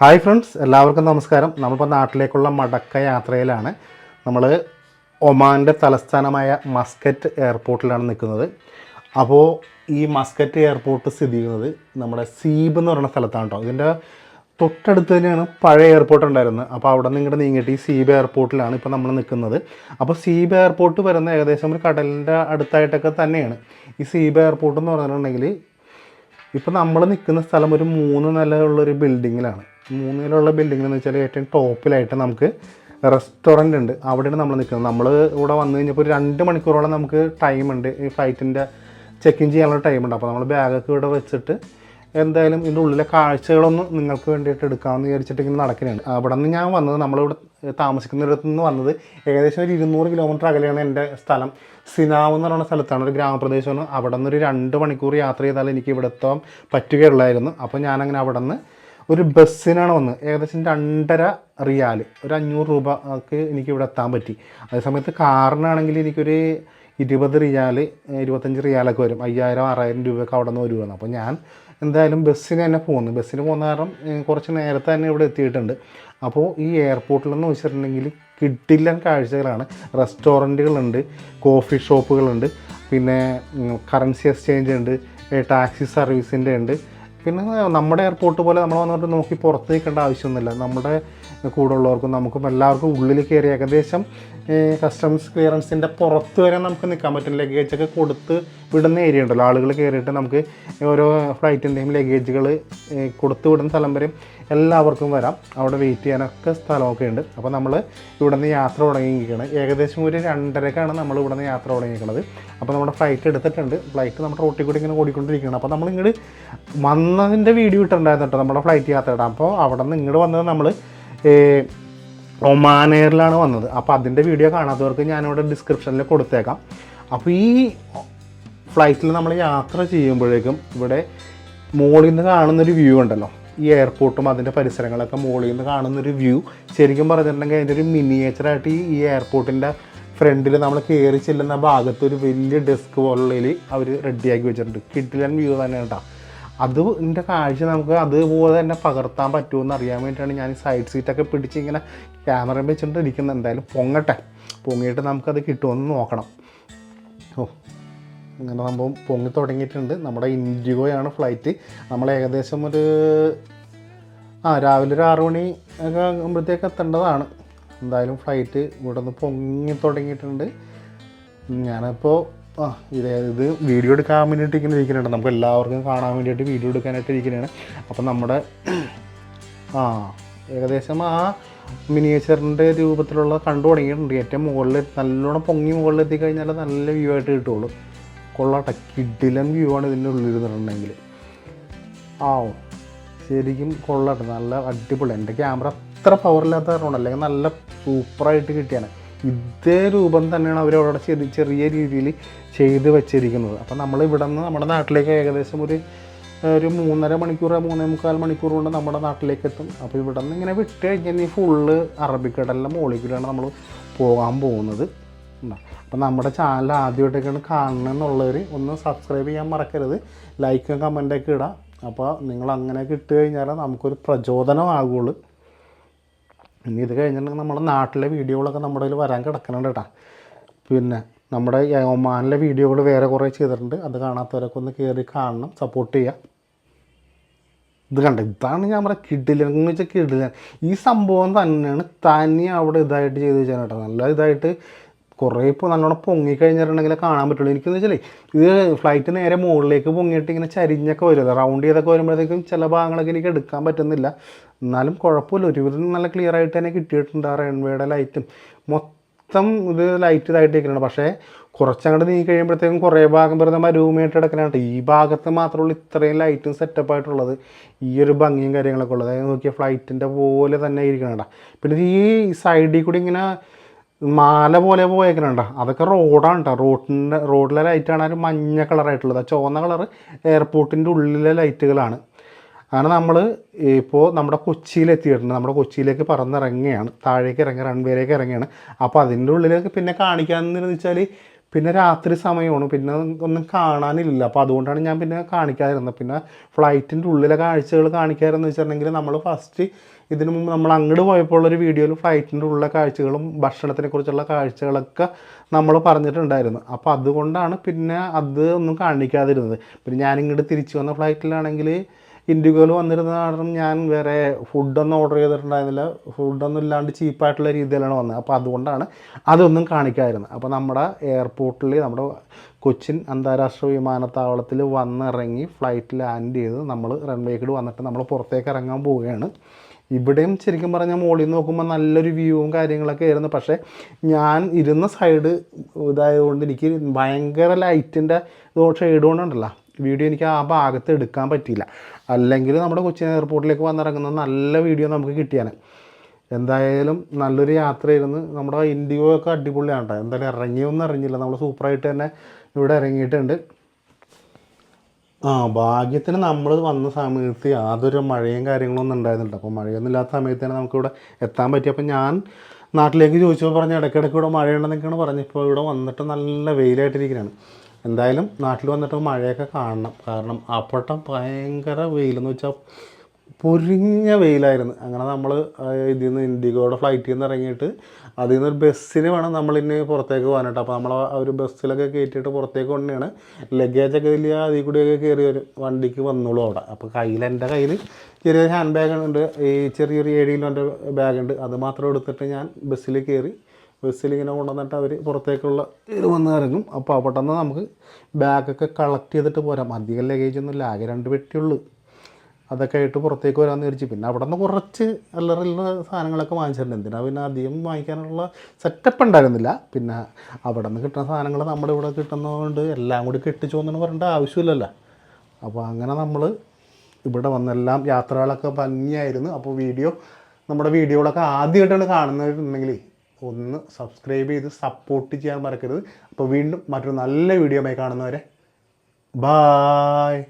Hi friends, എല്ലാവർക്കും നമസ്കാരം. നമ്മളിപ്പോൾ നാട്ടിലേക്കുള്ള മടക്ക യാത്രയിലാണ്. നമ്മൾ ഒമാൻ്റെ തലസ്ഥാനമായ മസ്കറ്റ് എയർപോർട്ടിലാണ് നിൽക്കുന്നത്. അപ്പോൾ ഈ മസ്കറ്റ് എയർപോർട്ട് സ്ഥിതി ചെയ്യുന്നത് നമ്മുടെ സീബ് എന്ന് പറയുന്ന സ്ഥലത്താണ് കേട്ടോ. ഇതിൻ്റെ തൊട്ടടുത്ത് തന്നെയാണ് പഴയ എയർപോർട്ട് ഉണ്ടായിരുന്നത്. അപ്പോൾ അവിടെ നിന്ന് ഇങ്ങോട്ട് നീങ്ങിയിട്ട് ഈ സീബ് എയർപോർട്ടിലാണ് ഇപ്പോൾ നമ്മൾ നിൽക്കുന്നത്. അപ്പോൾ സീബ് എയർപോർട്ട് വരുന്ന ഏകദേശം ഒരു കടലിൻ്റെ അടുത്തായിട്ടൊക്കെ തന്നെയാണ് ഈ സീബ് എയർപോർട്ട് എന്ന് പറഞ്ഞിട്ടുണ്ടെങ്കിൽ. ഇപ്പോൾ നമ്മൾ നിൽക്കുന്ന സ്ഥലം ഒരു 3 നിലയുള്ളൊരു ബിൽഡിങ്ങിലാണ്. 3 നിലയുള്ള ബിൽഡിങ്ങിൽ എന്ന് വെച്ചാൽ ഏറ്റവും ടോപ്പിലായിട്ട് നമുക്ക് റെസ്റ്റോറൻ്റ് ഉണ്ട്. അവിടെയാണ് നമ്മൾ നിൽക്കുന്നത്. നമ്മൾ ഇവിടെ വന്നു കഴിഞ്ഞപ്പോൾ ഒരു 2 മണിക്കൂറോളം നമുക്ക് ടൈമുണ്ട്. ഈ ഫ്ലൈറ്റിൻ്റെ ചെക്ക് ഇൻ ചെയ്യാനുള്ള ടൈമുണ്ട്. അപ്പോൾ നമ്മൾ ബാഗൊക്കെ ഇവിടെ വെച്ചിട്ട് എന്തായാലും ഇതിൻ്റെ ഉള്ളിലെ കാഴ്ചകളൊന്നും നിങ്ങൾക്ക് വേണ്ടിയിട്ട് എടുക്കാമെന്ന് വിചാരിച്ചിട്ട് ഇങ്ങനെ നടക്കുകയാണ്. അവിടെ നിന്ന് ഞാൻ വന്നത്, നമ്മളിവിടെ താമസിക്കുന്നിടത്തു നിന്ന് വന്നത് ഏകദേശം ഒരു 200 കിലോമീറ്റർ അകലെയാണ് എൻ്റെ സ്ഥലം. സിനാവ് എന്ന് പറയുന്ന സ്ഥലത്താണ്, ഒരു ഗ്രാമപ്രദേശമാണ്. അവിടെ നിന്ന് ഒരു 2 മണിക്കൂർ യാത്ര ചെയ്താൽ എനിക്ക് ഇവിടെ എത്താൻ പറ്റുകയുള്ളായിരുന്നു. അപ്പോൾ ഞാനങ്ങനെ അവിടെ നിന്ന് ഒരു ബസ്സിനാണ് വന്നത്. ഏകദേശം 2.5 റിയാൽ, ഒരു 500 രൂപക്ക് എനിക്ക് ഇവിടെ എത്താൻ പറ്റി. അതേസമയത്ത് കാറിനാണെങ്കിൽ എനിക്കൊരു 20 റിയാൽ 25 റിയാലൊക്കെ വരും. 5000-6000 രൂപയൊക്കെ അവിടെ നിന്ന് വരുവാണ്. അപ്പോൾ ഞാൻ എന്തായാലും ബസ്സിന് തന്നെ പോകുന്നു. ബസ്സിന് പോകുന്ന കാരണം കുറച്ച് നേരത്തെ തന്നെ ഇവിടെ എത്തിയിട്ടുണ്ട്. അപ്പോൾ ഈ എയർപോർട്ടിലെന്ന് വെച്ചിട്ടുണ്ടെങ്കിൽ കിടിലൻ കാഴ്ചകളാണ്. റെസ്റ്റോറൻറ്റുകളുണ്ട്, കോഫി ഷോപ്പുകളുണ്ട്, പിന്നെ കറൻസി എക്സ്ചേഞ്ച് ഉണ്ട്, ടാക്സി സർവീസിൻ്റെ ഉണ്ട്. പിന്നെ നമ്മുടെ എയർപോർട്ട് പോലെ നമ്മൾ വന്നിട്ട് നോക്കി പുറത്ത് നിൽക്കേണ്ട ആവശ്യമൊന്നുമില്ല. നമ്മുടെ കൂടെ ഉള്ളവർക്കും നമുക്കും എല്ലാവർക്കും ഉള്ളിൽ കയറി ഏകദേശം കസ്റ്റംസ് ക്ലിയറൻസിൻ്റെ പുറത്ത് വരെ നമുക്ക് നിൽക്കാൻ പറ്റും. ലഗേജൊക്കെ കൊടുത്ത് വിടുന്ന ഏരിയ ഉണ്ടല്ലോ, ആളുകൾ കയറിയിട്ട് നമുക്ക് ഓരോ ഫ്ലൈറ്റിൻ്റെയും ലഗേജുകൾ കൊടുത്ത് വിടുന്ന സ്ഥലം വരെ എല്ലാവർക്കും വരാം. അവിടെ വെയിറ്റ് ചെയ്യാനൊക്കെ സ്ഥലമൊക്കെ ഉണ്ട്. അപ്പോൾ നമ്മൾ ഇവിടെ നിന്ന് യാത്ര തുടങ്ങിയിരിക്കുകയാണ്. ഏകദേശം ഒരു 2:30ക്കാണ് നമ്മൾ ഇവിടെ നിന്ന് യാത്ര തുടങ്ങിയിരിക്കുന്നത്. അപ്പോൾ നമ്മുടെ ഫ്ലൈറ്റ് എടുത്തിട്ടുണ്ട്. ഫ്ലൈറ്റ് നമ്മുടെ റോട്ടിൽ കൂടി ഇങ്ങനെ ഓടിക്കൊണ്ടിരിക്കുകയാണ്. അപ്പോൾ നമ്മൾ ഇങ്ങോട്ട് വന്നതിൻ്റെ വീഡിയോ ഇട്ടുണ്ടായിരുന്നു കേട്ടോ, നമ്മുടെ ഫ്ലൈറ്റ് യാത്ര ഇടാം. അപ്പോൾ അവിടെ നിന്ന് ഇങ്ങോട്ട് വന്നത് നമ്മൾ ഒമാൻ എയറിലാണ് വന്നത്. അപ്പോൾ അതിൻ്റെ വീഡിയോ കാണാത്തവർക്ക് ഞാനിവിടെ ഡിസ്ക്രിപ്ഷനിൽ കൊടുത്തേക്കാം. അപ്പോൾ ഈ ഫ്ലൈറ്റിൽ നമ്മൾ യാത്ര ചെയ്യുമ്പോഴേക്കും ഇവിടെ മുകളിൽ നിന്ന് കാണുന്നൊരു വ്യൂ ഉണ്ടല്ലോ, ഈ എയർപോർട്ടും അതിൻ്റെ പരിസരങ്ങളൊക്കെ മുകളിൽ നിന്ന് കാണുന്നൊരു വ്യൂ ശരിക്കും പറഞ്ഞിട്ടുണ്ടെങ്കിൽ അതിൻ്റെ ഒരു മിനിയേച്ചറായിട്ട് ഈ എയർപോർട്ടിൻ്റെ ഫ്രണ്ടിൽ നമ്മൾ കയറി ചെല്ലുന്ന ഭാഗത്ത് ഒരു വലിയ ഡെസ്ക് പോലുള്ളതിൽ അവർ റെഡിയാക്കി വെച്ചിട്ടുണ്ട്. കിടിലൻ വ്യൂ തന്നെ കേട്ടോ. അതിൻ്റെ കാഴ്ച നമുക്ക് അതുപോലെ തന്നെ പകർത്താൻ പറ്റുമെന്ന് അറിയാൻ വേണ്ടിയിട്ടാണ് ഞാൻ സൈഡ് സീറ്റൊക്കെ പിടിച്ച് ഇങ്ങനെ ക്യാമറ വെച്ചിട്ട് ഇരിക്കുന്നത്. എന്തായാലും പൊങ്ങിയിട്ട് നമുക്കത് കിട്ടുമെന്ന് നോക്കണം. ഇങ്ങനെ സംഭവം പൊങ്ങി തുടങ്ങിയിട്ടുണ്ട്. നമ്മുടെ ഇൻഡിഗോയാണ് ഫ്ലൈറ്റ്. നമ്മൾ ഏകദേശം ഒരു രാവിലെ ഒരു 6 മണി ഒക്കെ ആകുമ്പോഴത്തേക്ക് എത്തേണ്ടതാണ്. എന്തായാലും ഫ്ലൈറ്റ് ഇവിടെ നിന്ന് പൊങ്ങി തുടങ്ങിയിട്ടുണ്ട്. ഞാനിപ്പോൾ ഇത് വീഡിയോ എടുക്കാൻ വേണ്ടിയിട്ട് ഇങ്ങനെ ഇരിക്കുന്നുണ്ട്. നമുക്ക് എല്ലാവർക്കും കാണാൻ വേണ്ടിയിട്ട് വീഡിയോ എടുക്കാനായിട്ട് ഇരിക്കുന്നതാണ്. അപ്പം നമ്മുടെ ഏകദേശം മിനിയേച്ചറിൻ്റെ രൂപത്തിലുള്ള കണ്ടു തുടങ്ങിയിട്ടുണ്ട്. ഏറ്റവും മുകളിൽ നല്ലോണം പൊങ്ങി മുകളിൽ എത്തിക്കഴിഞ്ഞാൽ നല്ല വ്യൂ ആയിട്ട് കിട്ടുള്ളൂ. കൊള്ളാട്ടെ, കിടിലൻ വ്യൂ ആണ് ഇതിൻ്റെ ഉള്ളിൽ നിന്നിട്ടുണ്ടെങ്കിൽ. ശരിക്കും കൊള്ളാട്ടെ, നല്ല അടിപൊളി. എൻ്റെ ക്യാമറ അത്ര പവറില്ലാത്ത കാരണമാണ്, അല്ലെങ്കിൽ നല്ല സൂപ്പറായിട്ട് കിട്ടിയാണ്. ഇതേ രൂപം തന്നെയാണ് അവരവിടെ ചെറിയ രീതിയിൽ ചെയ്ത് വെച്ചിരിക്കുന്നത്. അപ്പോൾ നമ്മൾ ഇവിടെ നിന്ന് നമ്മുടെ നാട്ടിലേക്ക് ഏകദേശം ഒരു 3.5 മണിക്കൂർ 3.25 മണിക്കൂർ കൊണ്ട് നമ്മുടെ നാട്ടിലേക്ക് എത്തും. അപ്പോൾ ഇവിടെ നിന്ന് ഇങ്ങനെ വിട്ട് കഴിഞ്ഞാൽ ഈ ഫുള്ള് അറബിക്കടലിൻ്റെ മുകളിലാണ് നമ്മൾ പോകാൻ പോകുന്നത്. അപ്പോൾ നമ്മുടെ ചാനൽ ആദ്യമായിട്ടൊക്കെയാണ് കാണണമെന്നുള്ളവർ ഒന്ന് സബ്സ്ക്രൈബ് ചെയ്യാൻ മറക്കരുത്. ലൈക്കും കമൻറ്റൊക്കെ ഇടാം. അപ്പോൾ നിങ്ങൾ അങ്ങനെയൊക്കെ ഇട്ട് കഴിഞ്ഞാൽ നമുക്കൊരു പ്രചോദനമാകുള്ളൂ. ഇനി ഇത് കഴിഞ്ഞിട്ടുണ്ടെങ്കിൽ നമ്മുടെ നാട്ടിലെ വീഡിയോകളൊക്കെ നമ്മുടെ കയ്യിൽ വരാൻ കിടക്കുന്നുണ്ട് കേട്ടോ. പിന്നെ നമ്മുടെ ഒമാനിലെ വീഡിയോകൾ വേറെ കുറേ ചെയ്തിട്ടുണ്ട്. അത് കാണാത്തവരൊക്കെ ഒന്ന് കയറി കാണണം, സപ്പോർട്ട് ചെയ്യുക. ഇത് കണ്ട, ഇതാണ് ഞാൻ പറയാം കിടിലൻ എന്ന് വെച്ചാൽ കിടിലൻ. ഈ സംഭവം തന്നെയാണ് തനി അവിടെ ഇതായിട്ട് ചെയ്ത് വെച്ചാൽ കേട്ടോ. നല്ല ഇതായിട്ട് കുറേ ഇപ്പോൾ നല്ലോണം പൊങ്ങിക്കഴിഞ്ഞിട്ടുണ്ടെങ്കിൽ കാണാൻ പറ്റുള്ളൂ. എനിക്കെന്ന് വെച്ചാൽ ഇത് ഫ്ലൈറ്റ് നേരെ മുകളിലേക്ക് പൊങ്ങിയിട്ട് ഇങ്ങനെ ചരിഞ്ഞൊക്കെ വരുമല്ലോ, റൗണ്ട് ചെയ്തൊക്കെ വരുമ്പോഴത്തേക്കും ചില ഭാഗങ്ങളൊക്കെ എനിക്ക് എടുക്കാൻ പറ്റുന്നില്ല. എന്നാലും കുഴപ്പമില്ല, ഒരുവിധം നല്ല ക്ലിയർ ആയിട്ട് തന്നെ കിട്ടിയിട്ടുണ്ട്. ആ റൺവേയുടെ ലൈറ്റും മൊത്തം ഇത് ലൈറ്റ് ഇതായിട്ട് ഇരിക്കുന്നുണ്ട്. പക്ഷേ കുറച്ചങ്ങോട്ട് നീങ്ങി കഴിയുമ്പോഴത്തേക്കും കുറേ ഭാഗം വെറുതെ മരുഭൂമിയായിട്ട് കിടക്കാനായിട്ട് ഈ ഭാഗത്ത് മാത്രമുള്ള ഇത്രയും ലൈറ്റും സെറ്റപ്പായിട്ടുള്ളത്, ഈ ഒരു ഭംഗിയും കാര്യങ്ങളൊക്കെ ഉള്ളത്. അതായത് നോക്കിയാൽ ഫ്ലൈറ്റിൻ്റെ പോലെ തന്നെ ഇരിക്കണേണ്ട. പിന്നെ ഈ സൈഡിൽ കൂടി ഇങ്ങനെ മാല പോലെ പോയേക്കണുണ്ടോ, അതൊക്കെ റോഡാണ് കേട്ടോ. റോഡിലെ ലൈറ്റാണ് ഒരു മഞ്ഞ കളറായിട്ടുള്ളത്. ചുവന്ന കളറ് എയർപോർട്ടിൻ്റെ ഉള്ളിലെ ലൈറ്റുകളാണ്. അങ്ങനെ നമ്മൾ ഇപ്പോൾ നമ്മുടെ കൊച്ചിയിലെത്തിയിട്ടുണ്ട്. നമ്മുടെ കൊച്ചിയിലേക്ക് പറന്നിറങ്ങുകയാണ്, താഴേക്ക് ഇറങ്ങി റൺവേയിലേക്ക് ഇറങ്ങുകയാണ്. അപ്പോൾ അതിൻ്റെ ഉള്ളിലേക്ക് പിന്നെ കാണിക്കാമെന്ന് വെച്ചാൽ പിന്നെ രാത്രി സമയമാണ്, പിന്നെ ഒന്നും കാണാനില്ല. അപ്പോൾ അതുകൊണ്ടാണ് ഞാൻ പിന്നെ കാണിക്കാതിരുന്നത്. പിന്നെ ഫ്ലൈറ്റിൻ്റെ ഉള്ളിലെ കാഴ്ചകൾ കാണിക്കാമെന്ന് വെച്ചിട്ടുണ്ടെങ്കിൽ നമ്മൾ ഫസ്റ്റ് ഇതിനു മുമ്പ് നമ്മൾ അങ്ങോട്ട് പോയപ്പോൾ ഉള്ളൊരു വീഡിയോയിൽ ഫ്ലൈറ്റിൻ്റെ ഉള്ളിലെ കാഴ്ചകളും ഭക്ഷണത്തിനെക്കുറിച്ചുള്ള കാഴ്ചകളൊക്കെ നമ്മൾ പറഞ്ഞിട്ടുണ്ടായിരുന്നു. അപ്പോൾ അതുകൊണ്ടാണ് പിന്നെ അത് ഒന്നും കാണിക്കാതിരുന്നത്. പിന്നെ ഞാനിങ്ങോട്ട് തിരിച്ചു വന്ന ഫ്ലൈറ്റിലാണെങ്കിൽ ഇൻഡിഗോയിൽ വന്നിരുന്ന കാരണം ഞാൻ വേറെ ഫുഡൊന്നും ഓർഡർ ചെയ്തിട്ടുണ്ടായിരുന്നില്ല. ഫുഡൊന്നും ഇല്ലാണ്ട് ചീപ്പായിട്ടുള്ള രീതിയിലാണ് വന്നത്. അപ്പോൾ അതുകൊണ്ടാണ് അതൊന്നും കാണിക്കാതിരുന്നത്. അപ്പോൾ നമ്മുടെ എയർപോർട്ടിൽ, നമ്മുടെ കൊച്ചിൻ അന്താരാഷ്ട്ര വിമാനത്താവളത്തിൽ വന്നിറങ്ങി ഫ്ലൈറ്റ് ലാൻഡ് ചെയ്ത് നമ്മൾ റൺവേക്കിട് വന്നിട്ട് നമ്മൾ പുറത്തേക്ക് ഇറങ്ങാൻ പോവുകയാണ്. ഇവിടെയും ശരിക്കും പറഞ്ഞാൽ മുകളിൽ നിന്ന് നോക്കുമ്പോൾ നല്ലൊരു വ്യൂവും കാര്യങ്ങളൊക്കെ ആയിരുന്നു. പക്ഷേ ഞാൻ ഇരുന്ന സൈഡ് ഇതായതുകൊണ്ട് എനിക്ക് ഭയങ്കര ലൈറ്റിൻ്റെ ഷെയ്ഡ് കൊണ്ടുണ്ടല്ലോ വീഡിയോ എനിക്ക് ആ ഭാഗത്ത് എടുക്കാൻ പറ്റിയില്ല. അല്ലെങ്കിൽ നമ്മുടെ കൊച്ചിൻ എയർപോർട്ടിലേക്ക് വന്നിറങ്ങുന്ന നല്ല വീഡിയോ നമുക്ക് കിട്ടിയാണ്. എന്തായാലും നല്ലൊരു യാത്രയായിരുന്നു. നമ്മുടെ ഇൻഡിഗോ ഒക്കെ അടിപൊളിയാണ് കേട്ടോ. എന്തായാലും ഇറങ്ങിയൊന്നും അറിഞ്ഞില്ല, നമ്മൾ സൂപ്പറായിട്ട് തന്നെ ഇവിടെ ഇറങ്ങിയിട്ടുണ്ട്. ഭാഗ്യത്തിന് നമ്മൾ വന്ന സമയത്ത് യാതൊരു മഴയും കാര്യങ്ങളൊന്നും ഉണ്ടായിരുന്നില്ല. അപ്പോൾ മഴയൊന്നും ഇല്ലാത്ത സമയത്ത് തന്നെ നമുക്കിവിടെ എത്താൻ പറ്റി. അപ്പോൾ ഞാൻ നാട്ടിലേക്ക് ചോദിച്ചപ്പോൾ പറഞ്ഞ് ഇടയ്ക്കിടയ്ക്ക് ഇവിടെ മഴയുണ്ടെന്നൊക്കെയാണ് പറഞ്ഞത്. ഇപ്പോൾ ഇവിടെ വന്നിട്ട് നല്ല വെയിലായിട്ടിരിക്കുകയാണ്. എന്തായാലും നാട്ടിൽ വന്നിട്ട് മഴയൊക്കെ കാണണം. കാരണം അപ്പോഴത്തെ ഭയങ്കര വെയിലെന്ന് വെച്ചാൽ പൊരിഞ്ഞ വെയിലായിരുന്നു. അങ്ങനെ നമ്മൾ ഇതിൽ നിന്ന് ഇൻഡിഗോയുടെ ഫ്ലൈറ്റിൽ നിന്ന് ഇറങ്ങിയിട്ട് അതിൽ നിന്നൊരു ബസ്സിന് വേണം നമ്മളിന്ന് പുറത്തേക്ക് പോകാനായിട്ട്. അപ്പോൾ നമ്മൾ ആ ഒരു ബസ്സിലൊക്കെ കയറ്റിയിട്ട് പുറത്തേക്ക് കൊണ്ടാണ് ലഗേജൊക്കെ വലിയ അതിൽ കൂടിയൊക്കെ കയറി ഒരു വണ്ടിക്ക് വന്നോളൂ അവിടെ. അപ്പോൾ എൻ്റെ കയ്യിൽ ചെറിയൊരു ഹാൻഡ് ബാഗ് ഉണ്ട്, ഈ ചെറിയൊരു 7 കിലോൻ്റെ ബാഗുണ്ട്. അത് മാത്രം എടുത്തിട്ട് ഞാൻ ബസ്സിൽ കയറി ബസ്സിലിങ്ങനെ കൊണ്ടുവന്നിട്ട് അവർ പുറത്തേക്കുള്ള ഇത് വന്ന് ഇറങ്ങും. അപ്പോൾ അവിടെ നിന്ന് നമുക്ക് ബാഗൊക്കെ കളക്ട് ചെയ്തിട്ട് പോരാം. അധികം ലഗേജൊന്നും ഇല്ല, ആകെ 2 പെട്ടിയുള്ളൂ. അതൊക്കെ ആയിട്ട് പുറത്തേക്ക് വരാമെന്ന് വിചാരിച്ചു. പിന്നെ അവിടെ നിന്ന് കുറച്ച് അല്ലറയുള്ള സാധനങ്ങളൊക്കെ വാങ്ങിച്ചിട്ടുണ്ട്. എന്തിനാ പിന്നെ അധികം വാങ്ങിക്കാനുള്ള സെറ്റപ്പ് ഉണ്ടായിരുന്നില്ല. പിന്നെ അവിടെ നിന്ന് കിട്ടുന്ന സാധനങ്ങൾ നമ്മുടെ ഇവിടെ കിട്ടുന്നതുകൊണ്ട് എല്ലാം കൂടി കെട്ടിച്ചോന്നു പറയേണ്ട ആവശ്യമില്ലല്ലോ. അപ്പോൾ അങ്ങനെ നമ്മൾ ഇവിടെ വന്നെല്ലാം യാത്രകളൊക്കെ ഭംഗിയായിരുന്നു. അപ്പോൾ നമ്മുടെ വീഡിയോകളൊക്കെ ആദ്യമായിട്ടാണ് കാണുന്നവരുണ്ടെങ്കിൽ ഒന്ന് സബ്സ്ക്രൈബ് ചെയ്ത് സപ്പോർട്ട് ചെയ്യാൻ മറക്കരുത്. അപ്പോൾ വീണ്ടും മറ്റൊരു നല്ല വീഡിയോ ആയി കാണുന്നവരെ ബായ്.